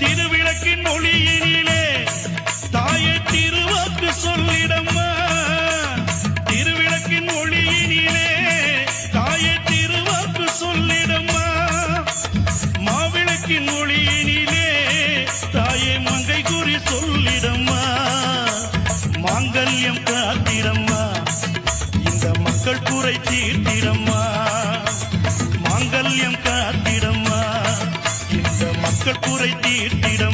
திருவிளக்கின் ஒளியினிலே தாயே திருவாக்கு சொல்லிடம்மா. திருவிளக்கின் ஒளியினிலே தாயே திருவாக்கு சொல்லிடம்மா. மாவிளக்கின் ஒளியினிலே தாயே மங்கை குறி சொல்லிடம்மா. மாங்கல்யம் காத்திடம்மா, இந்த மக்கள் குறை தீர்த்திடம்மா. மாங்கல்யம் காத்திடம்மா, இந்த மக்கள் குறை தீர்த்திடம்.